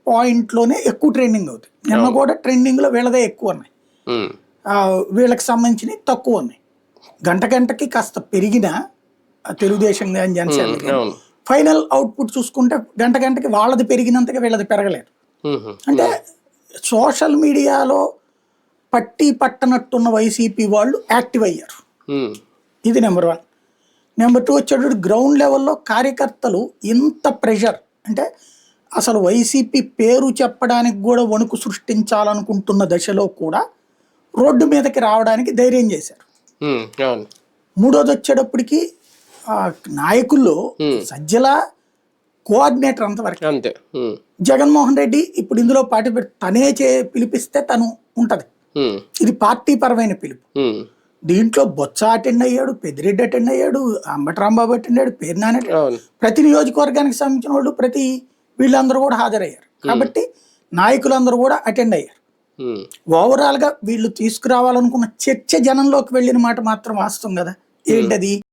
పాయింట్లోనే ఎక్కువ ట్రెండింగ్ అవుతుంది. నిన్న కూడా ట్రెండింగ్లో వీళ్ళదే ఎక్కువ ఉన్నాయి, వీళ్ళకి సంబంధించినవి తక్కువ ఉన్నాయి. గంటకి కాస్త పెరిగిన తెలుగుదేశం కానీ జనసేన ఫైనల్ అవుట్పుట్ చూసుకుంటే గంటకి వాళ్ళది పెరిగినంతగా వీళ్ళది పెరగలేదు. అంటే సోషల్ మీడియాలో పట్టనట్టున్న వైసీపీ వాళ్ళు యాక్టివ్ అయ్యారు. ఇది నెంబర్ 1. నెంబర్ 2 వచ్చేటప్పుడు గ్రౌండ్ లెవెల్లో కార్యకర్తలు ఇంత ప్రెషర్, అంటే అసలు వైసీపీ పేరు చెప్పడానికి కూడా వణుకు సృష్టించాలనుకుంటున్న దశలో కూడా రోడ్డు మీదకి రావడానికి ధైర్యం చేశారు. మూడోది వచ్చేటప్పటికి నాయకుల్లో సజ్జల కోఆర్డినేటర్ అంతవరకు అంతే. జగన్మోహన్ రెడ్డి ఇప్పుడు ఇందులో పార్టిసిపేట్ తనే పిలిపిస్తే తను ఉంటది. ఇది పార్టీ పరమైన పిలుపు. దీంట్లో బొత్స అటెండ్ అయ్యాడు, పెద్దిరెడ్డి అటెండ్ అయ్యాడు, అంబటి రాంబాబు అటెండ్ అయ్యాడు, పేరు నాని, ప్రతి నియోజకవర్గానికి సంబంధించిన వాళ్ళు వీళ్ళందరూ కూడా హాజరయ్యారు. కాబట్టి నాయకులందరూ కూడా అటెండ్ అయ్యారు. ఓవరాల్ గా వీళ్ళు తీసుకురావాలనుకున్న చర్చ జనంలోకి వెళ్ళిన మాట మాత్రం వాస్తవం కదా. ఏంటది?